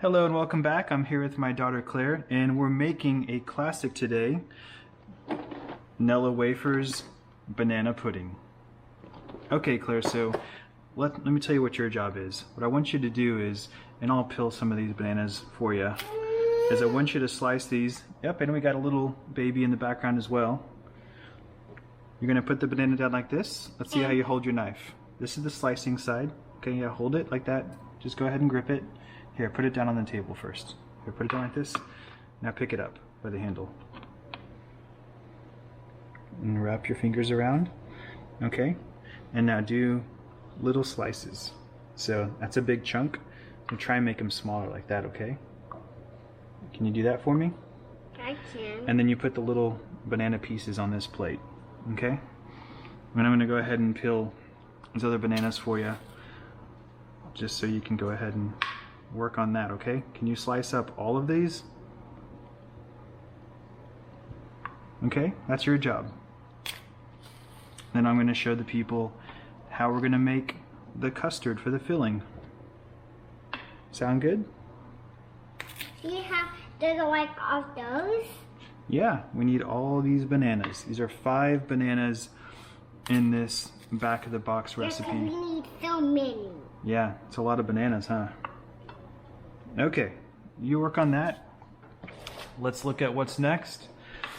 Hello and welcome back. I'm here with my daughter Claire and we're making a classic today, Nilla Wafer's banana pudding. Okay Claire, so let me tell you what your job is. What I want you to do is, and I'll peel some of these bananas for you, is I want you to slice these. Yep, and we got a little baby in the background as well. You're going to put the banana down like this. Let's see how you hold your knife. This is the slicing side. Okay, yeah, hold it like that. Just go ahead and grip it. Here, put it down on the table first. Here, put it down like this. Now pick it up by the handle. And wrap your fingers around. Okay, and now do little slices. So that's a big chunk. And try and make them smaller like that, okay? Can you do that for me? I can. And then you put the little banana pieces on this plate, okay? And I'm going to go ahead and peel these other bananas for you, just so you can go ahead and work on that, okay? Can you slice up all of these? Okay, that's your job. Then I'm going to show the people how we're going to make the custard for the filling. Sound good? You have to like all those? Yeah, we need all these bananas. These are 5 bananas in this back of the box recipe. Yeah, we need so many. Yeah, it's a lot of bananas, huh? Okay, you work on that. Let's look at what's next.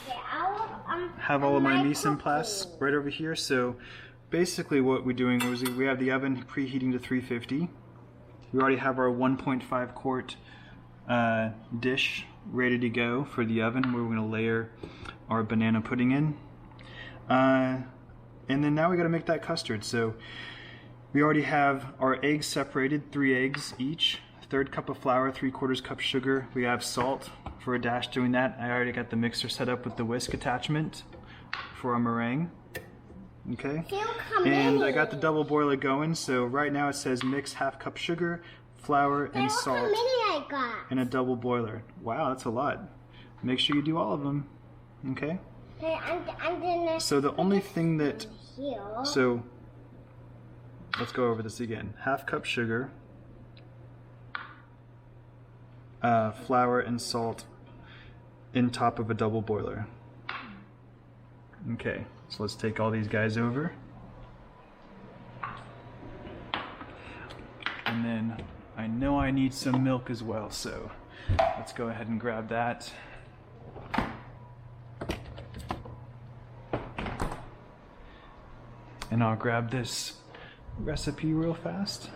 Okay, Have all of my mise en place right over here. So basically what we're doing is we have the oven preheating to 350. We already have our 1.5 quart dish ready to go for the oven where we're going to layer our banana pudding in. And then now we got to make that custard. So we already have our eggs separated, 3 eggs each. 1/3 cup of flour, 3/4 cup sugar. We have salt for a dash doing that. I already got the mixer set up with the whisk attachment for our meringue. Okay. And I got the double boiler going. So right now it says mix 1/2 cup sugar, flour, and salt in a double boiler. Wow, that's a lot. Make sure you do all of them. Okay. So the only thing that, so let's go over this again. 1/2 cup sugar, flour and salt in top of a double boiler. Okay, so let's take all these guys over. And then I know I need some milk as well, so let's go ahead and grab that. And I'll grab this recipe real fast.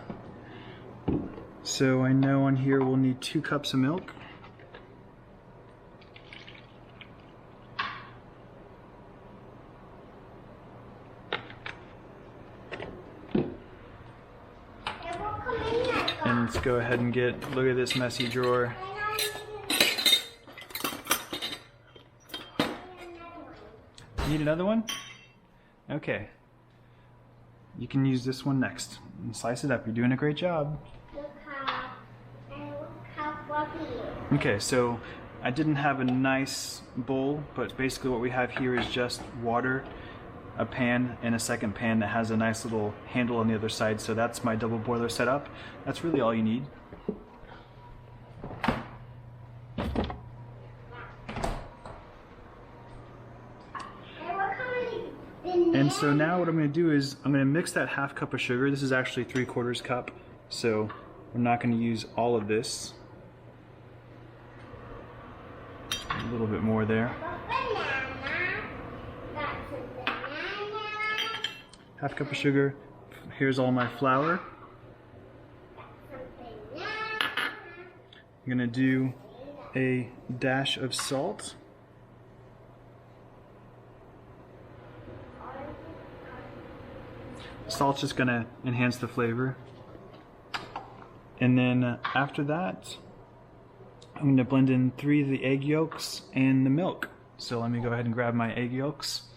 So I know on here we'll need 2 cups of milk. And let's go ahead and look at this messy drawer. Need another one? Okay. You can use this one next and slice it up. You're doing a great job. Okay, so I didn't have a nice bowl, but basically what we have here is just water, a pan, and a second pan that has a nice little handle on the other side. So that's my double boiler setup. That's really all you need. And so now what I'm going to do is I'm going to mix that 1/2 cup of sugar. This is actually 3/4 cup, so we're not going to use all of this. A little bit more there. 1/2 cup of sugar. Here's all my flour. I'm going to do a dash of salt. Salt's just going to enhance the flavor. And then after that, I'm going to blend in 3 of the egg yolks and the milk. So let me go ahead and grab my egg yolks.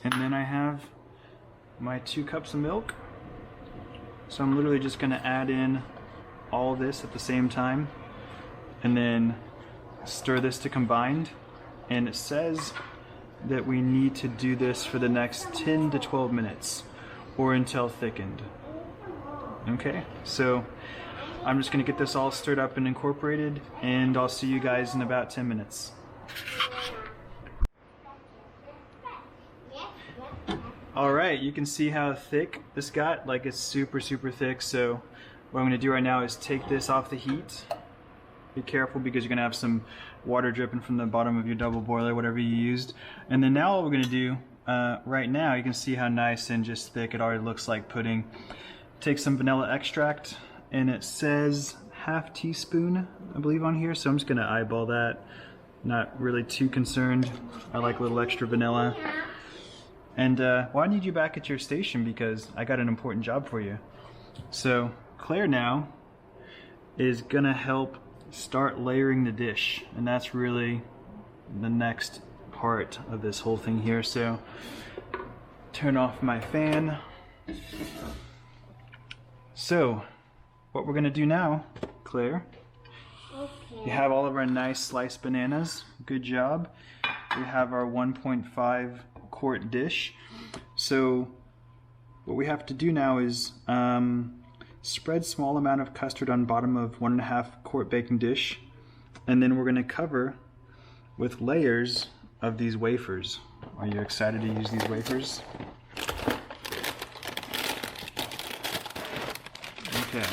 And then I have my 2 cups of milk. So I'm literally just going to add in all this at the same time and then stir this to combined. And it says that we need to do this for the next 10 to 12 minutes or until thickened. Okay, so I'm just gonna get this all stirred up and incorporated, and I'll see you guys in about 10 minutes. All right, you can see how thick this got, like it's super, super thick. So what I'm gonna do right now is take this off the heat. Be careful because you're gonna have some water dripping from the bottom of your double boiler, whatever you used. And then now what we're gonna do, right now, you can see how nice and just thick it already looks like pudding. Take some vanilla extract, and it says ½ teaspoon, I believe, on here. So I'm just gonna eyeball that. Not really too concerned. I like a little extra vanilla. And well, I need you back at your station because I got an important job for you. So Claire now is gonna help start layering the dish, and that's really the next part of this whole thing here. So turn off my fan. So what we're gonna do now, Claire, you have all of our nice sliced bananas. Good job. We have our 1.5 quart dish. So what we have to do now is spread small amount of custard on bottom of 1.5 quart baking dish, and then we're going to cover with layers of these wafers. Are you excited to use these wafers? Okay,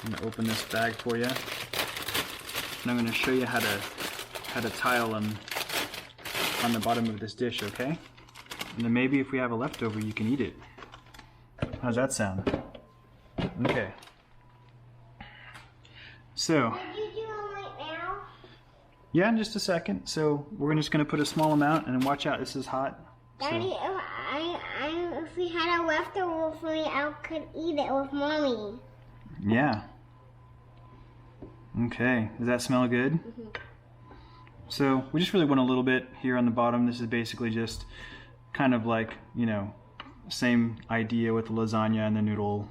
I'm going to open this bag for you, and I'm going to show you how to tile on the bottom of this dish, okay? And then maybe if we have a leftover, you can eat it. How's that sound? Okay. So. Did you do it right now? Yeah, in just a second. So we're just gonna put a small amount, and watch out, this is hot. Daddy, So. if we had a leftover for me, I could eat it with Mommy. Yeah. Okay, does that smell good? Mm-hmm. So we just really want a little bit here on the bottom. This is basically just kind of like, you know, same idea with the lasagna and the noodle,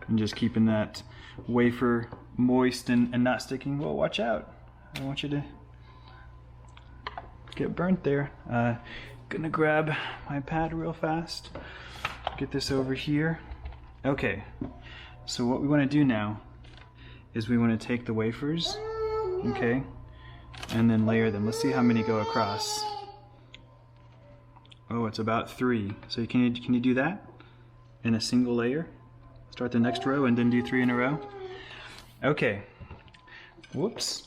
and just keeping that wafer moist and not sticking. Well, watch out. I don't want you to get burnt there. Gonna grab my pad real fast. Get this over here. Okay, so what we want to do now is we want to take the wafers, okay, and then layer them. Let's see how many go across. Oh, it's about 3. So can you do that in a single layer? Start the next row and then do 3 in a row. Okay. Whoops.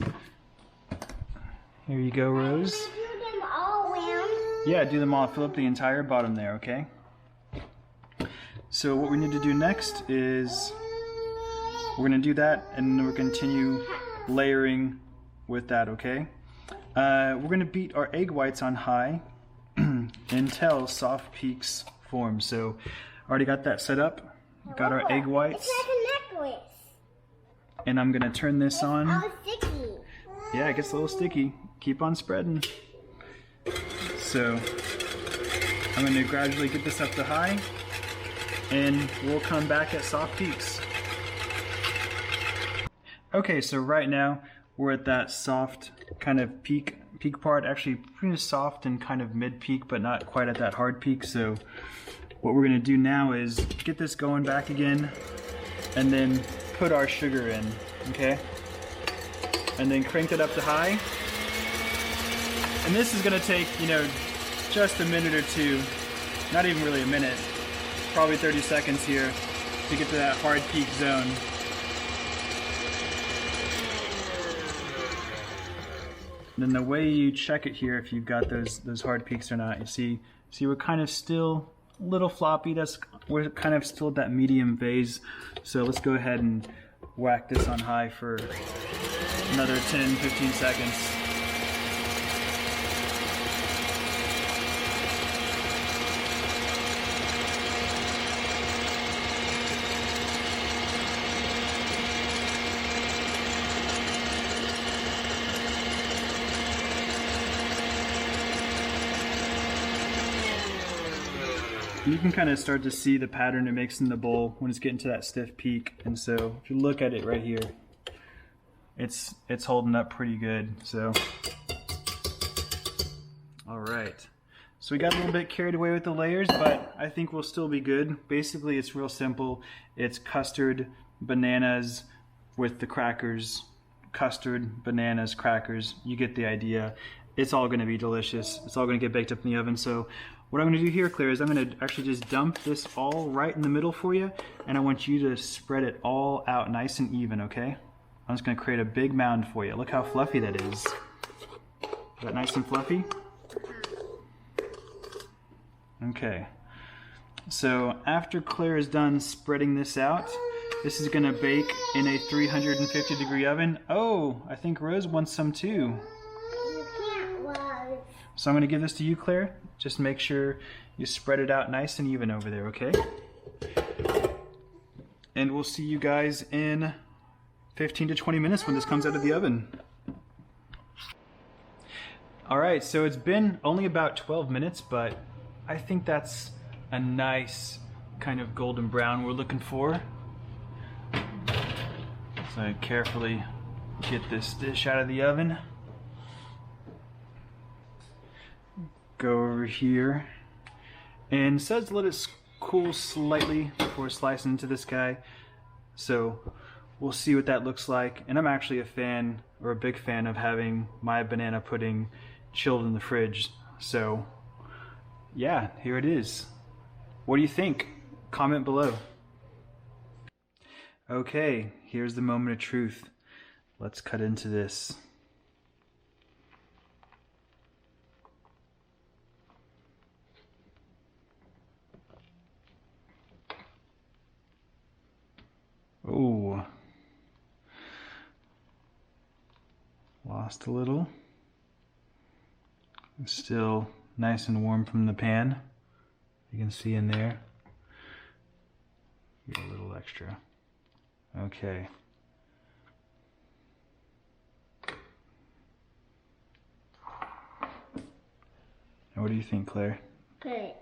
Here you go, Rose. Do them all around. Yeah, do them all. Fill up the entire bottom there, okay? So what we need to do next is we're going to do that, and then we'll continue layering with that, okay? We're going to beat our egg whites on high until soft peaks form. So already got that set up. Got our egg whites. It's like a necklace. And I'm going to turn this on. Oh, sticky. Yeah, it gets a little sticky. Keep on spreading. So I'm going to gradually get this up to high, and we'll come back at soft peaks. Okay, so right now we're at that soft kind of peak part, actually pretty soft and kind of mid peak, but not quite at that hard peak. So what we're going to do now is get this going back again, and then put our sugar in, okay? And then crank it up to high. And this is going to take, you know, just a minute or two, not even really a minute, probably 30 seconds here to get to that hard peak zone. Then the way you check it here, if you've got those hard peaks or not, you see we're kind of still a little floppy. We're kind of still at that medium phase. So let's go ahead and whack this on high for another 10-15 seconds. You can kind of start to see the pattern it makes in the bowl when it's getting to that stiff peak. And so if you look at it right here, it's holding up pretty good. So, all right. right. So we got a little bit carried away with the layers, but I think we'll still be good. Basically, it's real simple. It's custard, bananas with the crackers. Custard, bananas, crackers. You get the idea. It's all going to be delicious. It's all going to get baked up in the oven. So what I'm going to do here, Claire, is I'm going to actually just dump this all right in the middle for you, and I want you to spread it all out nice and even, okay? I'm just going to create a big mound for you. Look how fluffy that is. Is that nice and fluffy? Okay. So after Claire is done spreading this out, this is going to bake in a 350 degree oven. Oh, I think Rose wants some too. You can't, Rose. So I'm going to give this to you, Claire. Just make sure you spread it out nice and even over there, okay? And we'll see you guys in 15 to 20 minutes when this comes out of the oven. Alright, so it's been only about 12 minutes, but I think that's a nice kind of golden brown we're looking for. So I carefully get this dish out of the oven. Go over here. And it says let it cool slightly before slicing into this guy. So we'll see what that looks like. And I'm actually a fan, or a big fan, of having my banana pudding chilled in the fridge. So yeah, here it is. What do you think? Comment below. Okay, here's the moment of truth. Let's cut into this. Oh, lost a little. It's still nice and warm from the pan. You can see in there. Get a little extra. Okay. Now what do you think, Claire? Good.